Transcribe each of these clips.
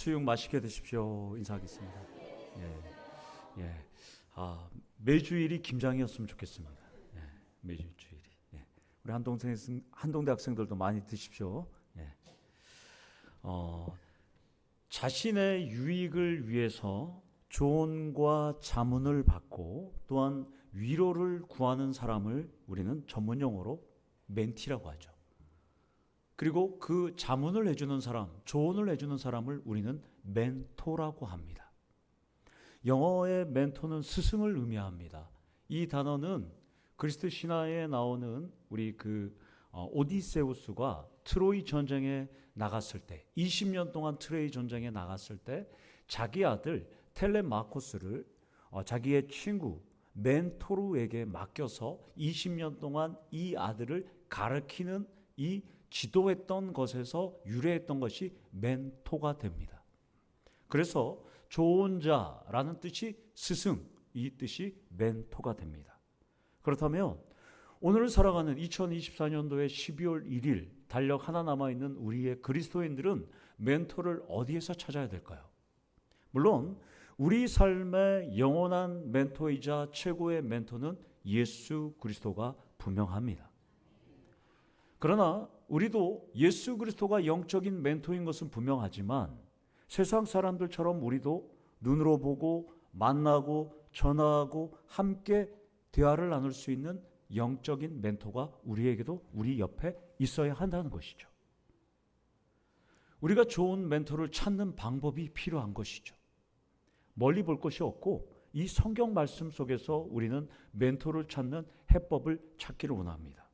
수육 맛있게 드십시오. 인사하겠습니다. 예, 예. 매주일이 김장이었으면 좋겠습니다. 예, 매주일이. 예. 우리 한동대 학생들도 많이 드십시오. 예. 자신의 유익을 위해서 조언과 자문을 받고 또한 위로를 구하는 사람을 우리는 전문 용어로 멘티라고 하죠. 그리고 그 자문을 해주는 사람, 조언을 해주는 사람을 우리는 멘토라고 합니다. 영어의 멘토는 스승을 의미합니다. 이 단어는 그리스도 신화에 나오는 우리 오디세우스가 트로이 전쟁에 나갔을 때, 20년 동안 트로이 전쟁에 나갔을 때 자기 아들 텔레마코스를 자기의 친구 멘토르에게 맡겨서 20년 동안 이 아들을 가르치는 이 지도했던 것에서 유래했던 것이 멘토가 됩니다. 그래서 좋은 자라는 뜻이 스승, 이 뜻이 멘토가 됩니다. 그렇다면 오늘 살아가는 2024년도의 12월 1일 달력 하나 남아있는 우리의 그리스도인들은 멘토를 어디에서 찾아야 될까요? 물론 우리 삶의 영원한 멘토이자 최고의 멘토는 예수 그리스도가 분명합니다. 그러나 우리도 예수 그리스도가 영적인 멘토인 것은 분명하지만 세상 사람들처럼 우리도 눈으로 보고 만나고 전화하고 함께 대화를 나눌 수 있는 영적인 멘토가 우리에게도 우리 옆에 있어야 한다는 것이죠. 우리가 좋은 멘토를 찾는 방법이 필요한 것이죠. 멀리 볼 것이 없고 이 성경 말씀 속에서 우리는 멘토를 찾는 해법을 찾기를 원합니다.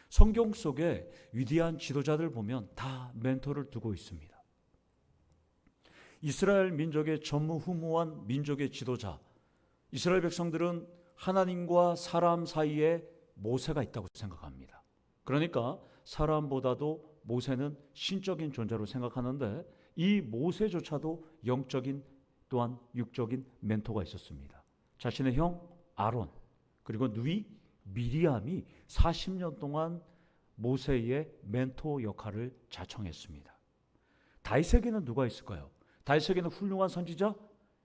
성경 속에 위대한 지도자들 보면 다 멘토를 두고 있습니다. 이스라엘 민족의 전무후무한 민족의 지도자, 이스라엘 백성들은 하나님과 사람 사이에 모세가 있다고 생각합니다. 그러니까 사람보다도 모세는 신적인 존재로 생각하는데 이 모세조차도 영적인 또한 육적인 멘토가 있었습니다. 자신의 형 아론 그리고 누이 미리암이 40년 동안 모세의 멘토 역할을 자청했습니다. 다윗에게는 누가 있을까요? 다윗에게는 훌륭한 선지자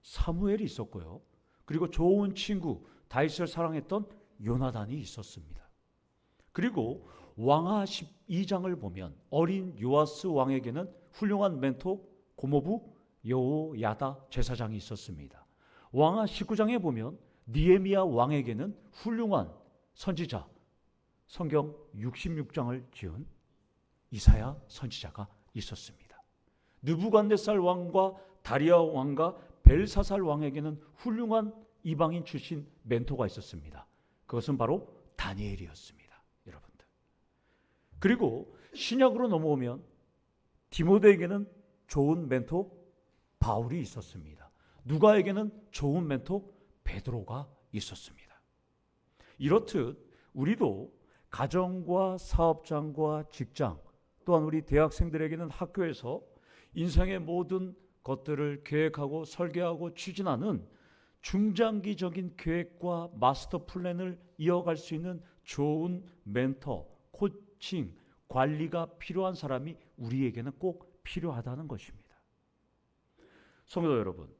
사무엘이 있었고요. 그리고 좋은 친구 다윗을 사랑했던 요나단이 있었습니다. 그리고 왕하 12장을 보면 어린 요아스 왕에게는 훌륭한 멘토 고모부 여호야다 제사장이 있었습니다. 왕하 19장에 보면 느헤미야 왕에게는 훌륭한 선지자 성경 66장을 지은 이사야 선지자가 있었습니다. 느부갓네살 왕과 다리아 왕과 벨사살 왕에게는 훌륭한 이방인 출신 멘토가 있었습니다. 그것은 바로 다니엘이었습니다. 여러분들. 그리고 신약으로 넘어오면 디모데에게는 좋은 멘토 바울이 있었습니다. 누가에게는 좋은 멘토 베드로가 있었습니다. 이렇듯 우리도 가정과 사업장과 직장 또한 우리 대학생들에게는 학교에서 인생의 모든 것들을 계획하고 설계하고 추진하는 중장기적인 계획과 마스터 플랜을 이어갈 수 있는 좋은 멘토, 코칭, 관리가 필요한 사람이 우리에게는 꼭 필요하다는 것입니다. 성도 여러분,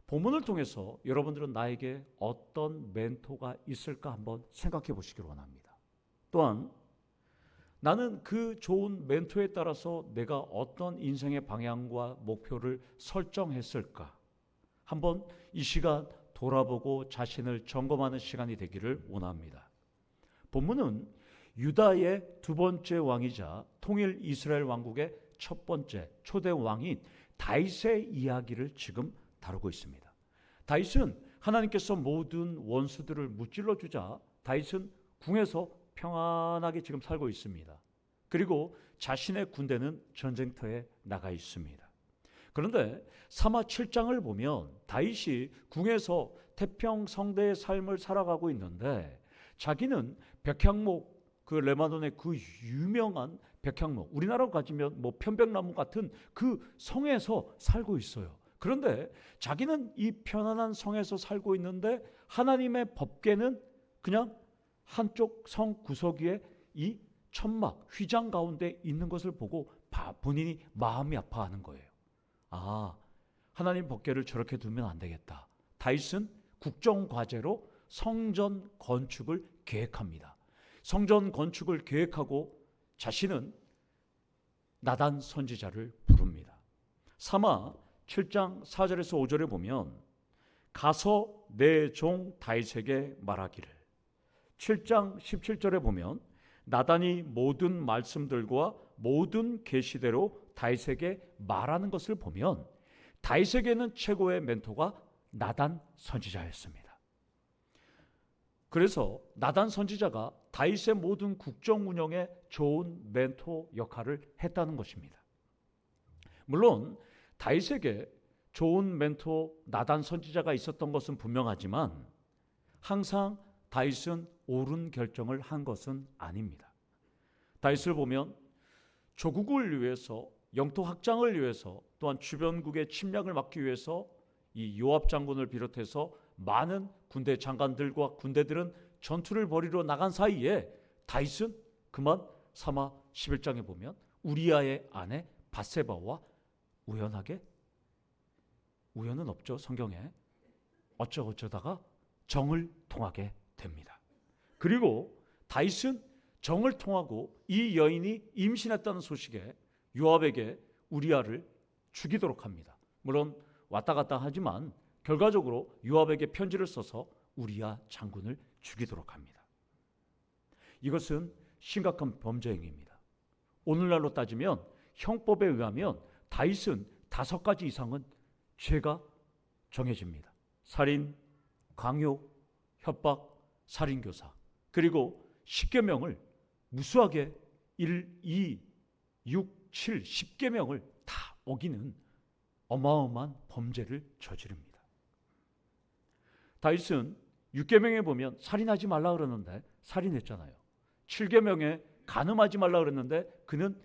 본문을 통해서 여러분들은 나에게 어떤 멘토가 있을까 한번 생각해 보시기를 원합니다. 또한 나는 그 좋은 멘토에 따라서 내가 어떤 인생의 방향과 목표를 설정했을까 한번 이 시간 돌아보고 자신을 점검하는 시간이 되기를 원합니다. 본문은 유다의 두 번째 왕이자 통일 이스라엘 왕국의 첫 번째 초대 왕인 다윗의 이야기를 지금 다루고 있습니다. 다윗은 하나님께서 모든 원수들을 무찔러 주자 다윗은 궁에서 평안하게 지금 살고 있습니다. 그리고 자신의 군대는 전쟁터에 나가 있습니다. 그런데 사마 7장을 보면 다윗이 궁에서 태평성대의 삶을 살아가고 있는데 자기는 백향목 레바논의 그 유명한 백향목 우리나라로 가지면 편백나무 같은 그 성에서 살고 있어요. 그런데 자기는 이 편안한 성에서 살고 있는데 하나님의 법궤는 그냥 한쪽 성 구석 위에 이 천막 휘장 가운데 있는 것을 보고 본인이 마음이 아파하는 거예요. 아, 하나님 법궤를 저렇게 두면 안 되겠다. 다윗은 국정과제로 성전 건축을 계획합니다. 성전 건축을 계획하고 자신은 나단 선지자를 부릅니다. 사마 7장 4절에서 5절에 보면 가서 내 종 다윗에게 말하기를, 7장 17절에 보면 나단이 모든 말씀들과 모든 계시대로 다윗에게 말하는 것을 보면 다윗에게는 최고의 멘토가 나단 선지자였습니다. 그래서 나단 선지자가 다윗의 모든 국정 운영에 좋은 멘토 역할을 했다는 것입니다. 물론 다윗에게 좋은 멘토 나단 선지자가 있었던 것은 분명하지만 항상 다윗은 옳은 결정을 한 것은 아닙니다. 다윗을 보면 조국을 위해서, 영토 확장을 위해서, 또한 주변국의 침략을 막기 위해서 이 요압 장군을 비롯해서 많은 군대 장관들과 군대들은 전투를 벌이러 나간 사이에 다윗은 그만 사마 11장에 보면 우리아의 아내 밧세바와 우연은 없죠, 성경에. 어쩌다가 정을 통하게 됩니다. 그리고 다윗은 정을 통하고 이 여인이 임신했다는 소식에 요압에게 우리아를 죽이도록 합니다. 물론 왔다 갔다 하지만 결과적으로 요압에게 편지를 써서 우리아 장군을 죽이도록 합니다. 이것은 심각한 범죄 행위입니다. 오늘날로 따지면 형법에 의하면 다윗은 5가지 이상은 죄가 정해집니다. 살인, 강요, 협박, 살인교사, 그리고 10계명을 무수하게 1, 2, 6, 7, 10계명을 다 어기는 어마어마한 범죄를 저지릅니다. 다윗은 6계명에 보면 살인하지 말라 그러는데 살인했잖아요. 7계명에 간음하지 말라 그랬는데 그는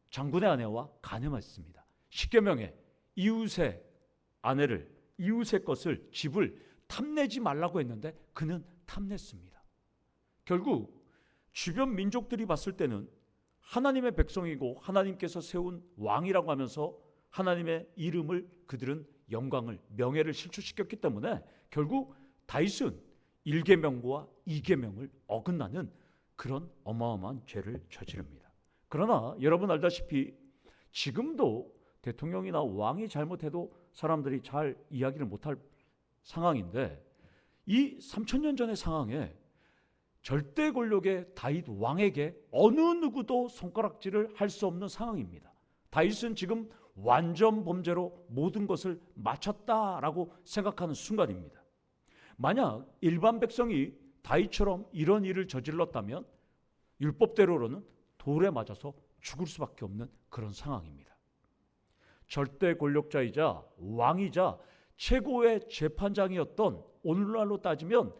장군의 아내와 간음했습니다. 10계명에 이웃의 아내를, 이웃의 것을, 집을 탐내지 말라고 했는데 그는 탐냈습니다. 결국 주변 민족들이 봤을 때는 하나님의 백성이고 하나님께서 세운 왕이라고 하면서 하나님의 이름을, 그들은 영광을, 명예를 실추시켰기 때문에 결국 다윗은 1계명과 2계명을 어긋나는 그런 어마어마한 죄를 저지릅니다. 그러나 여러분 알다시피 지금도 대통령이나 왕이 잘못해도 사람들이 잘 이야기를 못할 상황인데, 이 3000년 전의 상황에 절대 권력의 다윗 왕에게 어느 누구도 손가락질을 할 수 없는 상황입니다. 다윗은 지금 완전 범죄로 모든 것을 마쳤다라고 생각하는 순간입니다. 만약 일반 백성이 다윗처럼 이런 일을 저질렀다면 율법대로로는 돌에 맞아서 죽을 수밖에 없는 그런 상황입니다. 절대 권력자이자 왕이자 최고의 재판장이었던, 오늘날로 따지면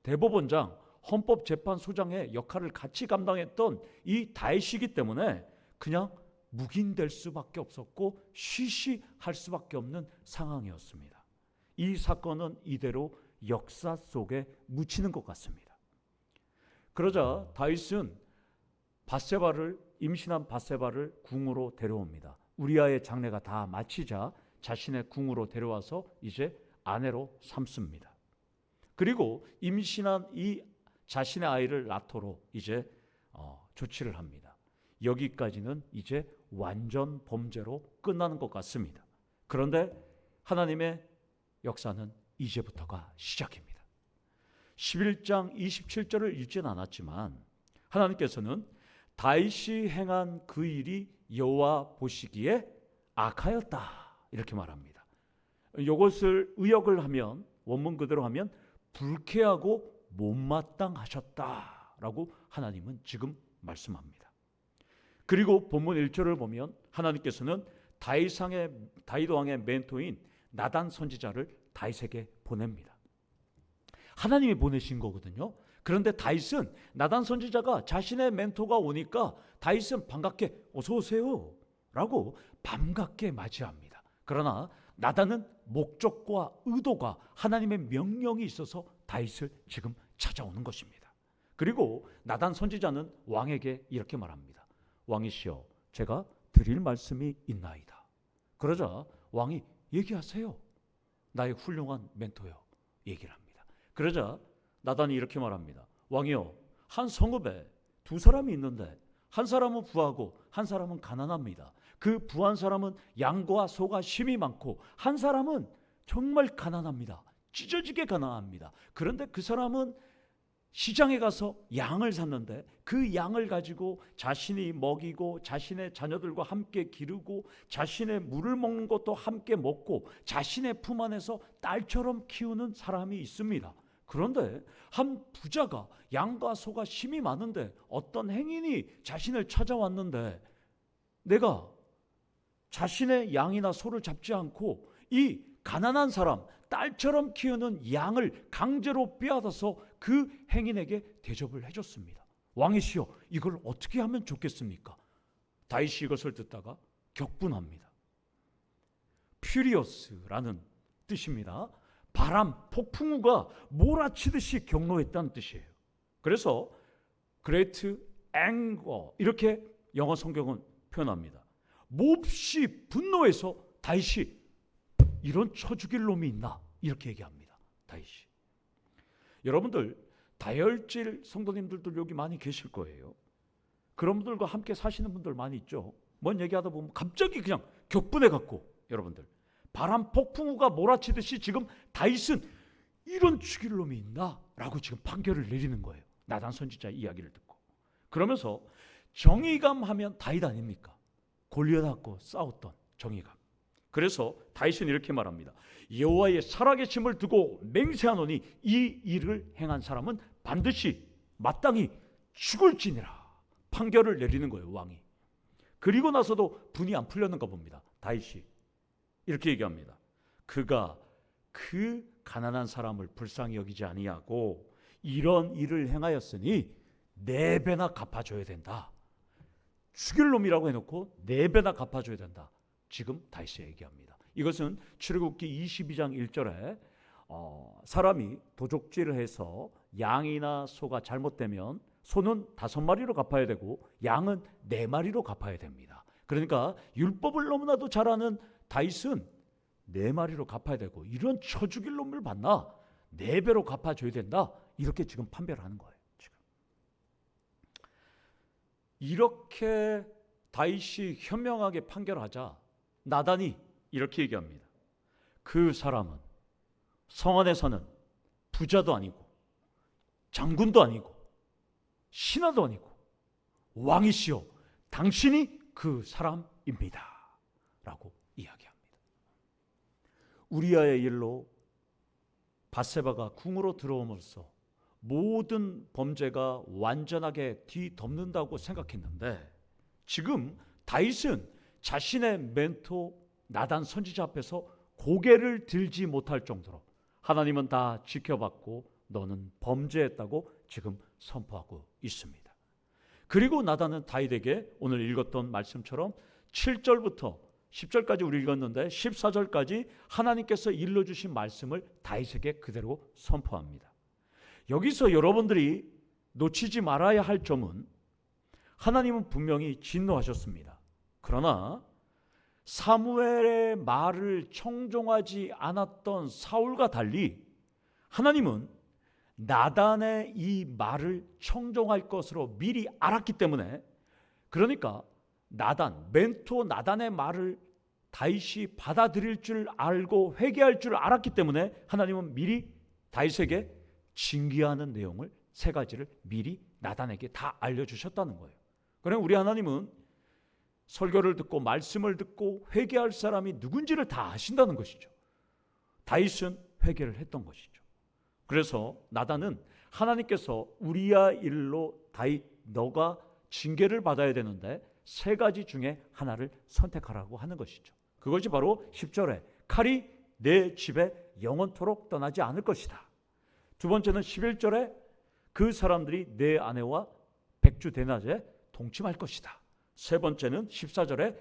대법원장, 헌법재판소장의 역할을 같이 감당했던 이 다윗이기 때문에 그냥 묵인될 수밖에 없었고 쉬쉬할 수밖에 없는 상황이었습니다. 이 사건은 이대로 역사 속에 묻히는 것 같습니다. 그러자 다윗은 임신한 밧세바를 궁으로 데려옵니다. 우리아의 장례가 다 마치자 자신의 궁으로 데려와서 이제 아내로 삼습니다. 그리고 임신한 이 자신의 아이를 낳도록 이제 조치를 합니다. 여기까지는 이제 완전 범죄로 끝나는 것 같습니다. 그런데 하나님의 역사는 이제부터가 시작입니다. 11장 27절을 읽지는 않았지만 하나님께서는 다윗이 행한 그 일이 여호와 보시기에 악하였다 이렇게 말합니다. 이것을 의역을 하면, 원문 그대로 하면 불쾌하고 못마땅하셨다라고 하나님은 지금 말씀합니다. 그리고 본문 1절을 보면 하나님께서는 다윗 왕의 멘토인 나단 선지자를 다윗에게 보냅니다. 하나님이 보내신 거거든요. 그런데 다윗은 나단 선지자가 자신의 멘토가 오니까 다윗은 반갑게 어서 오세요 라고 반갑게 맞이합니다. 그러나 나단은 목적과 의도가, 하나님의 명령이 있어서 다윗을 지금 찾아오는 것입니다. 그리고 나단 선지자는 왕에게 이렇게 말합니다. 왕이시여, 제가 드릴 말씀이 있나이다. 그러자 왕이 얘기하세요. 나의 훌륭한 멘토요. 얘기를 합니다. 그러자 나단이 이렇게 말합니다. 왕이요, 한 성읍에 두 사람이 있는데 한 사람은 부하고 한 사람은 가난합니다. 그 부한 사람은 양과 소가 심이 많고 한 사람은 정말 가난합니다. 찢어지게 가난합니다. 그런데 그 사람은 시장에 가서 양을 샀는데 그 양을 가지고 자신이 먹이고 자신의 자녀들과 함께 기르고 자신의 물을 먹는 것도 함께 먹고 자신의 품 안에서 딸처럼 키우는 사람이 있습니다. 그런데 한 부자가 양과 소가 심이 많은데 어떤 행인이 자신을 찾아왔는데 내가 자신의 양이나 소를 잡지 않고 이 가난한 사람, 딸처럼 키우는 양을 강제로 빼앗아서 그 행인에게 대접을 해줬습니다. 왕이시여, 이걸 어떻게 하면 좋겠습니까? 다윗이 이것을 듣다가 격분합니다. 퓨리어스라는 뜻입니다. 바람, 폭풍우가 몰아치듯이 격노했다는 뜻이에요. 그래서 great anger 이렇게 영어 성경은 표현합니다. 몹시 분노해서 다윗이 이런 쳐 죽일 놈이 있나 이렇게 얘기합니다. 다윗이. 여러분들 다혈질 성도님들도 여기 많이 계실 거예요. 그런 분들과 함께 사시는 분들 많이 있죠. 뭔 얘기하다 보면 갑자기 그냥 격분해 갖고 여러분들 바람 폭풍우가 몰아치듯이 지금 다윗은 이런 죽일 놈이 있나 라고 지금 판결을 내리는 거예요. 나단 선지자 이야기를 듣고. 그러면서 정의감 하면 다윗 아닙니까? 골리앗하고 싸웠던 정의감. 그래서 다윗은 이렇게 말합니다. 여호와의 살아계심을 두고 맹세하노니 이 일을 행한 사람은 반드시 마땅히 죽을지니라. 판결을 내리는 거예요, 왕이. 그리고 나서도 분이 안 풀렸는가 봅니다. 다윗이 이렇게 얘기합니다. 그가 그 가난한 사람을 불쌍히 여기지 아니하고 이런 일을 행하였으니 4배나 갚아줘야 된다. 죽일 놈이라고 해놓고 4배나 갚아줘야 된다. 지금 다윗이 얘기합니다. 이것은 출애굽기 22장 1절에 사람이 도적질을 해서 양이나 소가 잘못되면 소는 5마리로 갚아야 되고 양은 4마리로 갚아야 됩니다. 그러니까 율법을 너무나도 잘 아는 다윗은 4마리로 갚아야 되고 이런 쳐 죽일 놈을 봤나 4배로 갚아줘야 된다. 이렇게 지금 판별을 하는 거예요. 지금. 이렇게 다윗이 현명하게 판결하자 나단이 이렇게 얘기합니다. 그 사람은 성 안에서는 부자도 아니고 장군도 아니고 신하도 아니고 왕이시여 당신이 그 사람입니다 라고 이야기합니다. 우리아의 일로 밧세바가 궁으로 들어오면서 모든 범죄가 완전하게 뒤덮는다고 생각했는데 지금 다윗은 자신의 멘토 나단 선지자 앞에서 고개를 들지 못할 정도로 하나님은 다 지켜봤고 너는 범죄했다고 지금 선포하고 있습니다. 그리고 나단은 다윗에게 오늘 읽었던 말씀처럼 7절부터 10절까지 우리 읽었는데 14절까지 하나님께서 일러주신 말씀을 다윗에게 그대로 선포합니다. 여기서 여러분들이 놓치지 말아야 할 점은 하나님은 분명히 진노하셨습니다. 그러나 사무엘의 말을 청종하지 않았던 사울과 달리 하나님은 나단의 이 말을 청종할 것으로 미리 알았기 때문에 그러니까 나단, 멘토 나단의 말을 다윗이 받아들일 줄 알고 회개할 줄 알았기 때문에 하나님은 미리 다윗에게 징계하는 내용을 3가지를 미리 나단에게 다 알려주셨다는 거예요. 그러나 우리 하나님은 설교를 듣고 말씀을 듣고 회개할 사람이 누군지를 다 아신다는 것이죠. 다윗은 회개를 했던 것이죠. 그래서 나단은 하나님께서 우리야 일로 다윗 너가 징계를 받아야 되는데 3가지 중에 하나를 선택하라고 하는 것이죠. 그것이 바로 10절에 칼이 내 집에 영원토록 떠나지 않을 것이다. 두 번째는 11절에 그 사람들이 내 아내와 백주 대낮에 동침할 것이다. 3번째는 14절에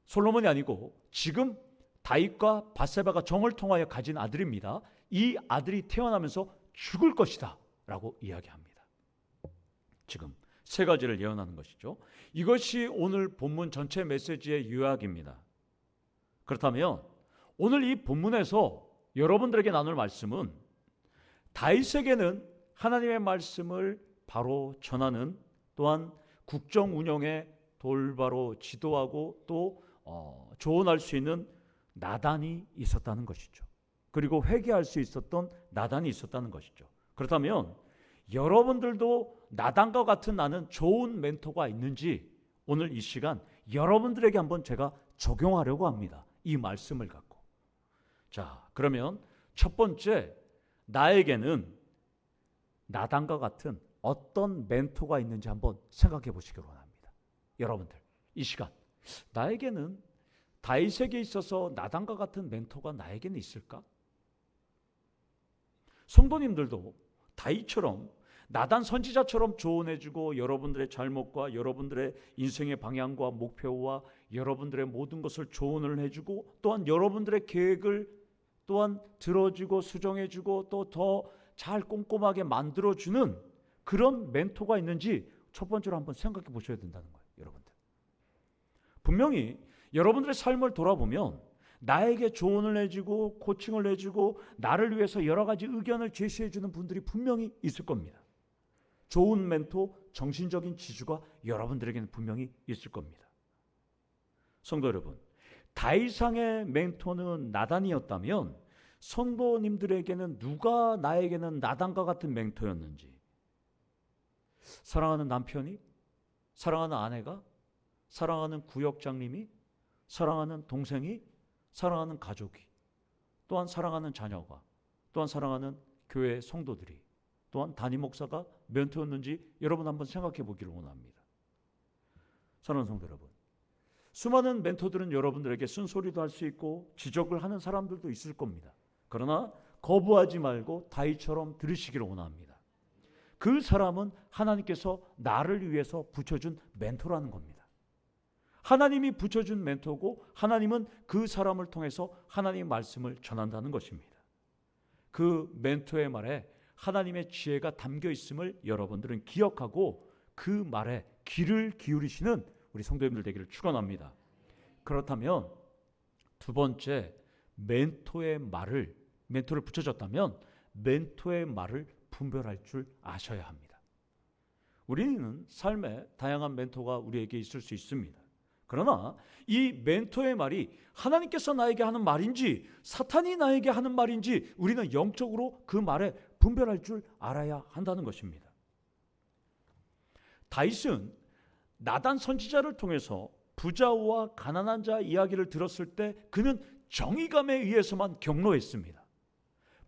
솔로몬이 아니고 지금 다윗과 밧세바가 정을 통하여 가진 아들입니다. 이 아들이 태어나면서 죽을 것이다 라고 이야기합니다. 지금 3가지를 예언하는 것이죠. 이것이 오늘 본문 전체 메시지의 요약입니다. 그렇다면 오늘 이 본문에서 여러분들에게 나눌 말씀은 다윗에게는 하나님의 말씀을 바로 전하는, 또한 국정 운영에 돌바로 지도하고 또 조언할 수 있는 나단이 있었다는 것이죠. 그리고 회개할 수 있었던 나단이 있었다는 것이죠. 그렇다면 여러분들도 나단과 같은 나는 좋은 멘토가 있는지 오늘 이 시간 여러분들에게 한번 제가 적용하려고 합니다. 이 말씀을 갖고. 자, 그러면 첫 번째, 나에게는 나단과 같은 어떤 멘토가 있는지 한번 생각해 보시기 원합니다. 여러분들, 이 시간 나에게는 다윗에게 있어서 나단과 같은 멘토가 나에게는 있을까? 성도님들도 다윗처럼 나단 선지자처럼 조언해주고 여러분들의 잘못과 여러분들의 인생의 방향과 목표와 여러분들의 모든 것을 조언을 해주고 또한 여러분들의 계획을 또한 들어주고 수정해주고 또 더 잘 꼼꼼하게 만들어주는 그런 멘토가 있는지 첫 번째로 한번 생각해 보셔야 된다는 거예요. 여러분들, 분명히 여러분들의 삶을 돌아보면 나에게 조언을 해주고 코칭을 해주고 나를 위해서 여러 가지 의견을 제시해주는 분들이 분명히 있을 겁니다. 좋은 멘토, 정신적인 지주가 여러분들에게는 분명히 있을 겁니다. 성도 여러분, 다윗상의 멘토는 나단이었다면 성도님들에게는 누가 나에게는 나단과 같은 멘토였는지, 사랑하는 남편이, 사랑하는 아내가, 사랑하는 구역장님이, 사랑하는 동생이, 사랑하는 가족이, 또한 사랑하는 자녀가, 또한 사랑하는 교회 성도들이, 또한 담임 목사가 멘토였는지 여러분 한번 생각해 보기를 원합니다. 사랑하는 성도 여러분, 수많은 멘토들은 여러분들에게 쓴소리도 할 수 있고 지적을 하는 사람들도 있을 겁니다. 그러나 거부하지 말고 다윗처럼 들으시기를 원합니다. 그 사람은 하나님께서 나를 위해서 붙여준 멘토라는 겁니다. 하나님이 붙여준 멘토고 하나님은 그 사람을 통해서 하나님의 말씀을 전한다는 것입니다. 그 멘토의 말에 하나님의 지혜가 담겨 있음을 여러분들은 기억하고 그 말에 귀를 기울이시는 우리 성도님들 되기를 축원합니다. 그렇다면 두 번째, 멘토를 붙여줬다면 멘토의 말을 분별할 줄 아셔야 합니다. 우리는 삶에 다양한 멘토가 우리에게 있을 수 있습니다. 그러나 이 멘토의 말이 하나님께서 나에게 하는 말인지 사탄이 나에게 하는 말인지 우리는 영적으로 그 말에 분별할 줄 알아야 한다는 것입니다. 다윗은 나단 선지자를 통해서 부자와 가난한 자 이야기를 들었을 때 그는 정의감에 의해서만 경로했습니다.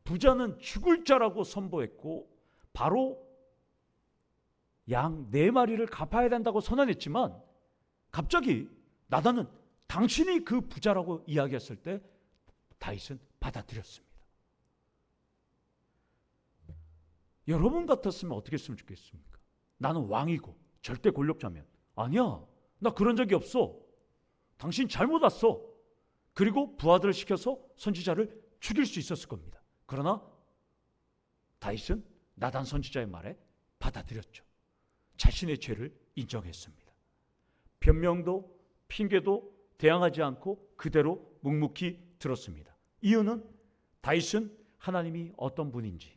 부자는 죽을 자라고 선포했고 바로 양 4마리를 갚아야 된다고 선언했지만 갑자기 나단은 당신이 그 부자라고 이야기했을 때 다윗은 받아들였습니다. 여러분 같았으면 어떻게 했으면 좋겠습니까? 나는 왕이고 절대 권력자면 아니야, 나 그런 적이 없어, 당신 잘못 왔어, 그리고 부하들을 시켜서 선지자를 죽일 수 있었을 겁니다. 그러나 다윗은 나단 선지자의 말에 받아들였죠. 자신의 죄를 인정했습니다. 변명도 핑계도 대항하지 않고 그대로 묵묵히 들었습니다. 이유는 다윗은 하나님이 어떤 분인지,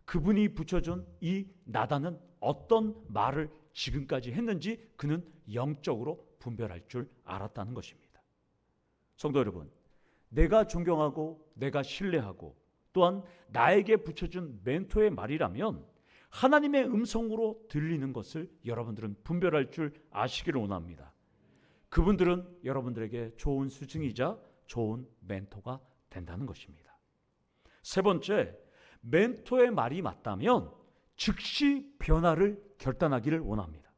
그분이 붙여준 이 나단은 어떤 말을 지금까지 했는지 그는 영적으로 분별할 줄 알았다는 것입니다. 성도 여러분, 내가 존경하고 내가 신뢰하고 또한 나에게 붙여준 멘토의 말이라면 하나님의 음성으로 들리는 것을 여러분들은 분별할 줄 아시기를 원합니다. 그분들은 여러분들에게 좋은 스승이자 좋은 멘토가 된다는 것입니다. 세 번째, 멘토의 말이 맞다면 즉시 변화를 결단하기를 원합니다.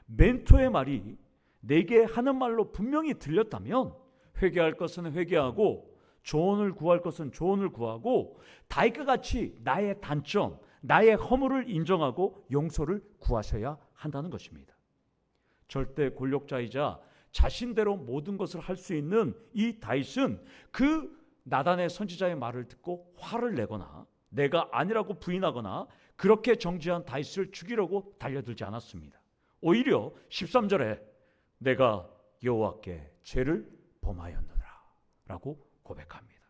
멘토의 말이 내게 하는 말로 분명히 들렸다면 회개할 것은 회개하고 조언을 구할 것은 조언을 구하고 다윗과 같이 나의 단점, 나의 허물을 인정하고 용서를 구하셔야 한다는 것입니다. 절대 권력자이자 자신대로 모든 것을 할 수 있는 이 다윗은 그 나단의 선지자의 말을 듣고 화를 내거나 내가 아니라고 부인하거나 그렇게 정죄한 다윗을 죽이려고 달려들지 않았습니다. 오히려 13절에 내가 여호와께 죄를 범하였느니라 라고 고백합니다.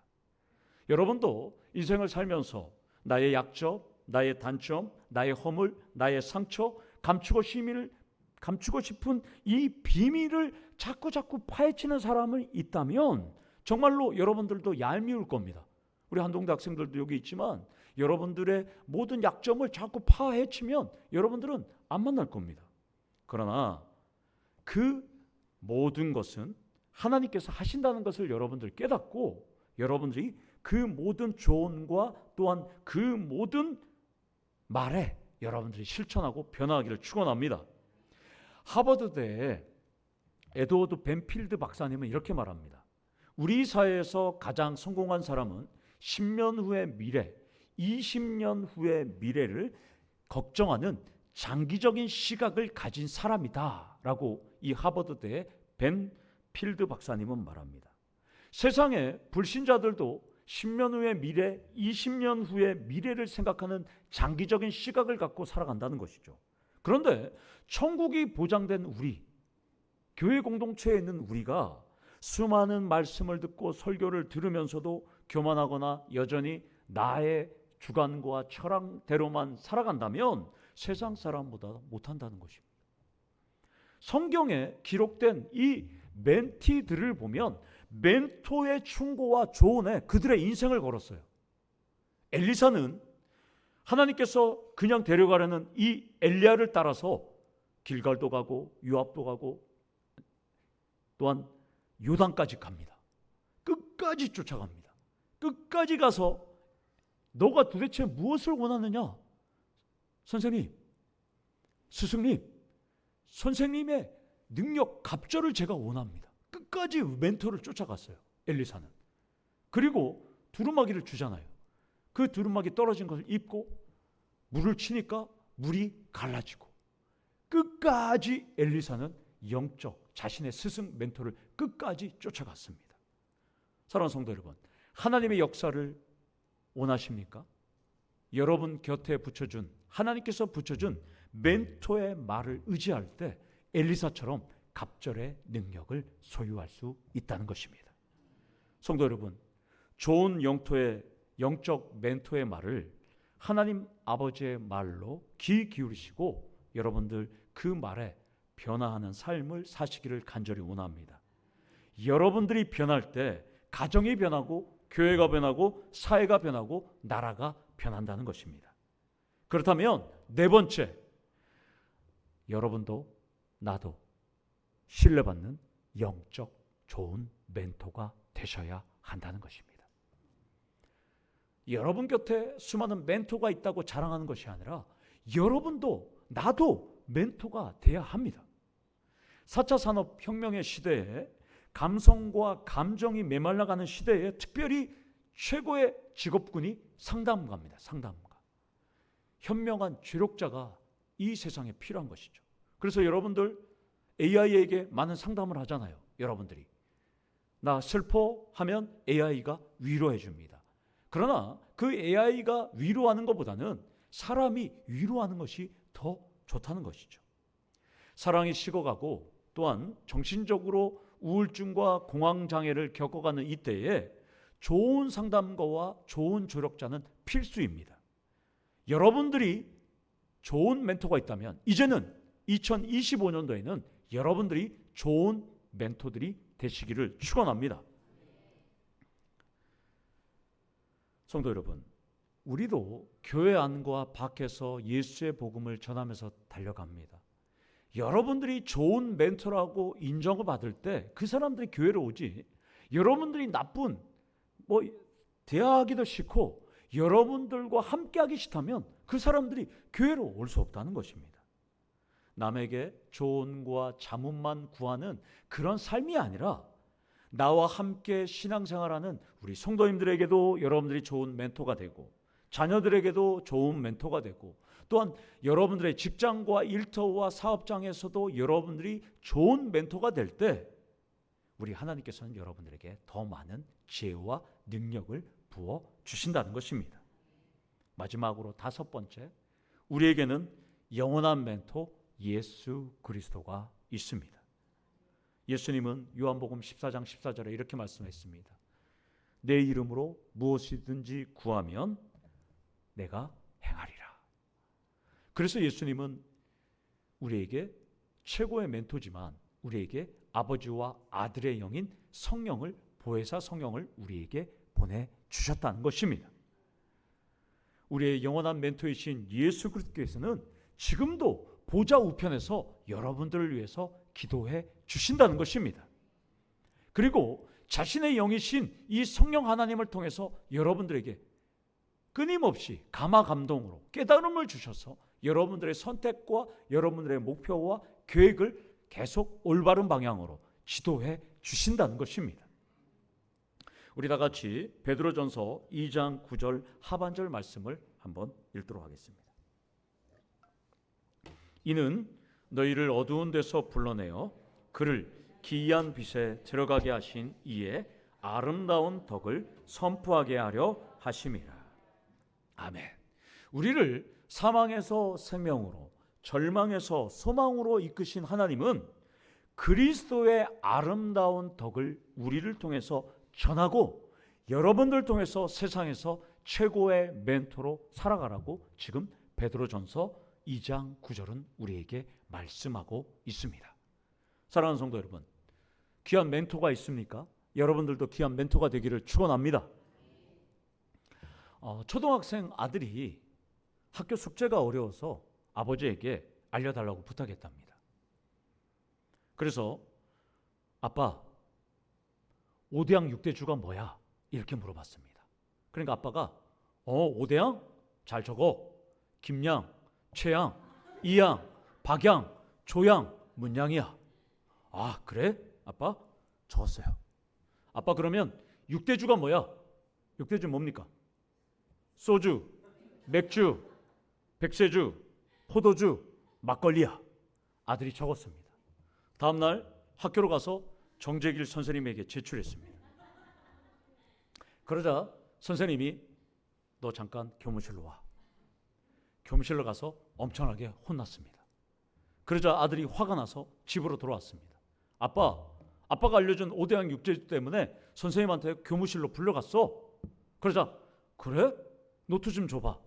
여러분도 인생을 살면서 나의 약점, 나의 단점, 나의 허물, 나의 상처, 감추고 싶은 이 비밀을 자꾸 파헤치는 사람이 있다면 정말로 여러분들도 얄미울 겁니다. 우리 한동대 학생들도 여기 있지만 여러분들의 모든 약점을 자꾸 파헤치면 여러분들은 안 만날 겁니다. 그러나 그 모든 것은 하나님께서 하신다는 것을 여러분들 깨닫고 여러분들이 그 모든 조언과 또한 그 모든 말에 여러분들이 실천하고 변화하기를 축원합니다. 하버드대의 에드워드 벤필드 박사님은 이렇게 말합니다. 우리 사회에서 가장 성공한 사람은 10년 후의 미래, 20년 후의 미래를 걱정하는 장기적인 시각을 가진 사람이다 라고 이 하버드대의 벤필드 박사님은 말합니다. 세상에 불신자들도 10년 후의 미래, 20년 후의 미래를 생각하는 장기적인 시각을 갖고 살아간다는 것이죠. 그런데 천국이 보장된 우리, 교회 공동체에 있는 우리가 수많은 말씀을 듣고 설교를 들으면서도 교만하거나 여전히 나의 주관과 철학대로만 살아간다면 세상 사람보다 못한다는 것입니다. 성경에 기록된 이 멘티들을 보면 멘토의 충고와 조언에 그들의 인생을 걸었어요. 엘리사는 하나님께서 그냥 데려가려는 이 엘리야를 따라서 길갈도 가고 요압도 가고 또한 요단까지 갑니다. 끝까지 쫓아갑니다. 끝까지 가서 너가 도대체 무엇을 원하느냐? 선생님, 스승님, 선생님의 능력, 갑절을 제가 원합니다. 끝까지 멘토를 쫓아갔어요. 엘리사는. 그리고 두루마기를 주잖아요. 그 두루마기 떨어진 것을 입고 물을 치니까 물이 갈라지고 끝까지 엘리사는 영적 자신의 스승 멘토를 끝까지 쫓아갔습니다. 사랑하는 성도 여러분, 하나님의 역사를 원하십니까? 여러분 곁에 붙여준 하나님께서 붙여준 멘토의 말을 의지할 때 엘리사처럼 갑절의 능력을 소유할 수 있다는 것입니다. 성도 여러분, 좋은 영적 멘토의 말을 하나님 아버지의 말로 귀 기울이시고 여러분들 그 말에 변화하는 삶을 사시기를 간절히 원합니다. 여러분들이 변할 때 가정이 변하고 교회가 변하고 사회가 변하고 나라가 변한다는 것입니다. 그렇다면 네 번째, 여러분도 나도 신뢰받는 영적 좋은 멘토가 되셔야 한다는 것입니다. 여러분 곁에 수많은 멘토가 있다고 자랑하는 것이 아니라 여러분도 나도 멘토가 돼야 합니다. 4차 산업혁명의 시대에 감성과 감정이 메말라가는 시대에 특별히 최고의 직업군이 상담가입니다. 상담가. 현명한 조력자가 이 세상에 필요한 것이죠. 그래서 여러분들 AI에게 많은 상담을 하잖아요. 여러분들이. 나 슬퍼하면 AI가 위로해 줍니다. 그러나 그 AI가 위로하는 것보다는 사람이 위로하는 것이 더 좋다는 것이죠. 사랑이 식어가고 또한 정신적으로 우울증과 공황장애를 겪어가는 이때에 좋은 상담가와 좋은 조력자는 필수입니다. 여러분들이 좋은 멘토가 있다면 이제는 2025년도에는 여러분들이 좋은 멘토들이 되시기를 축원합니다. 성도 여러분, 우리도 교회 안과 밖에서 예수의 복음을 전하면서 달려갑니다. 여러분들이 좋은 멘토라고 인정을 받을 때 그 사람들이 교회로 오지, 여러분들이 나쁜 대화하기도 싫고 여러분들과 함께하기 싫다면 그 사람들이 교회로 올 수 없다는 것입니다. 남에게 조언과 자문만 구하는 그런 삶이 아니라 나와 함께 신앙생활하는 우리 성도님들에게도 여러분들이 좋은 멘토가 되고 자녀들에게도 좋은 멘토가 되고 또한 여러분들의 직장과 일터와 사업장에서도 여러분들이 좋은 멘토가 될 때 우리 하나님께서는 여러분들에게 더 많은 지혜와 능력을 부어 주신다는 것입니다. 마지막으로 다섯 번째, 우리에게는 영원한 멘토 예수 그리스도가 있습니다. 예수님은 요한복음 14장 14절에 이렇게 말씀했습니다. 내 이름으로 무엇이든지 구하면 내가 행하리라. 그래서 예수님은 우리에게 최고의 멘토지만 우리에게 아버지와 아들의 영인 성령을, 보혜사 성령을 우리에게 보내주셨다는 것입니다. 우리의 영원한 멘토이신 예수 그리스도께서는 지금도 보좌 우편에서 여러분들을 위해서 기도해 주신다는 것입니다. 그리고 자신의 영이신 이 성령 하나님을 통해서 여러분들에게 끊임없이 감화감동으로 깨달음을 주셔서 여러분들의 선택과 여러분들의 목표와 계획을 계속 올바른 방향으로 지도해 주신다는 것입니다. 우리 다 같이 베드로전서 2장 9절 하반절 말씀을 한번 읽도록 하겠습니다. 이는 너희를 어두운 데서 불러내어 그를 기이한 빛에 들어가게 하신 이의 아름다운 덕을 선포하게 하려 하심이라. 아멘. 우리를 사망에서 생명으로, 절망에서 소망으로 이끄신 하나님은 그리스도의 아름다운 덕을 우리를 통해서 전하고 여러분들 통해서 세상에서 최고의 멘토로 살아가라고 지금 베드로전서 2장 9절은 우리에게 말씀하고 있습니다. 사랑하는 성도 여러분, 귀한 멘토가 있습니까? 여러분들도 귀한 멘토가 되기를 축원합니다. 초등학생 아들이 학교 숙제가 어려워서 아버지에게 알려달라고 부탁했답니다. 그래서 아빠, 5대양 6대주가 뭐야? 이렇게 물어봤습니다. 그러니까 아빠가 5대양? 잘 적어. 김양, 최양, 이양, 박양, 조양, 문양이야. 아, 그래? 아빠? 적었어요. 아빠, 그러면 6대주가 뭐야? 6대주 뭡니까? 소주, 맥주, 백세주, 포도주, 막걸리야. 아들이 적었습니다. 다음 날 학교로 가서 정재길 선생님에게 제출했습니다. 그러자 선생님이 너 잠깐 교무실로 와. 교무실로 가서 엄청나게 혼났습니다. 그러자 아들이 화가 나서 집으로 돌아왔습니다. 아빠가 알려준 5대양 6대주 때문에 선생님한테 교무실로 불려갔어. 그러자 그래? 노트 좀 줘봐.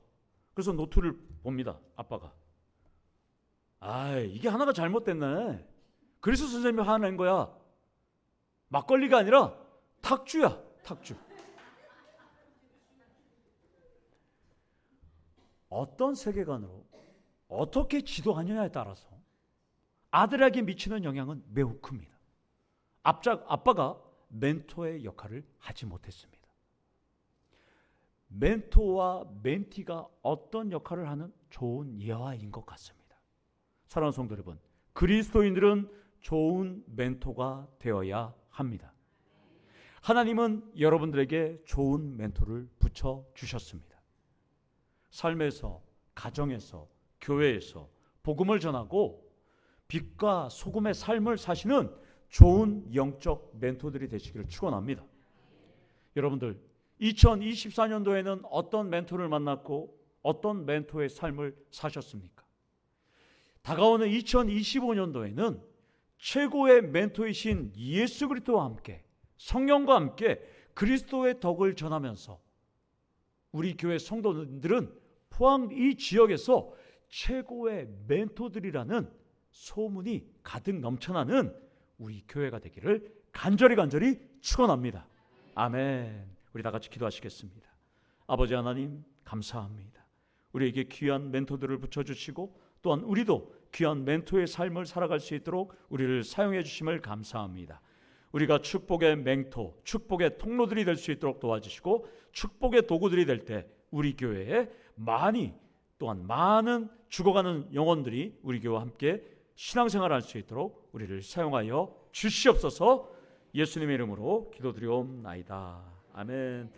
그래서 노트를 봅니다. 아빠가. 이게 하나가 잘못됐네. 그래서 선생님이 화낸 거야. 막걸리가 아니라 탁주야. 탁주. 어떤 세계관으로 어떻게 지도하느냐에 따라서 아들에게 미치는 영향은 매우 큽니다. 아빠가 멘토의 역할을 하지 못했습니다. 멘토와 멘티가 어떤 역할을 하는 좋은 예화인 것 같습니다. 사랑하는 성도 여러분, 그리스도인들은 좋은 멘토가 되어야 합니다. 하나님은 여러분들에게 좋은 멘토를 붙여주셨습니다. 삶에서, 가정에서, 교회에서 복음을 전하고 빛과 소금의 삶을 사시는 좋은 영적 멘토들이 되시기를 축원합니다. 여러분들 2024년도에는 어떤 멘토를 만났고 어떤 멘토의 삶을 사셨습니까? 다가오는 2025년도에는 최고의 멘토이신 예수 그리스도와 함께 성령과 함께 그리스도의 덕을 전하면서 우리 교회 성도들은 포항 이 지역에서 최고의 멘토들이라는 소문이 가득 넘쳐나는 우리 교회가 되기를 간절히 축원합니다. 아멘. 우리 다 같이 기도하시겠습니다. 아버지 하나님 감사합니다. 우리에게 귀한 멘토들을 붙여주시고 또한 우리도 귀한 멘토의 삶을 살아갈 수 있도록 우리를 사용해 주심을 감사합니다. 우리가 축복의 멘토, 축복의 통로들이 될 수 있도록 도와주시고 축복의 도구들이 될 때 우리 교회에 또한 많은 죽어가는 영혼들이 우리 교회와 함께 신앙생활을 할 수 있도록 우리를 사용하여 주시옵소서. 예수님의 이름으로 기도드리옵나이다. 아멘.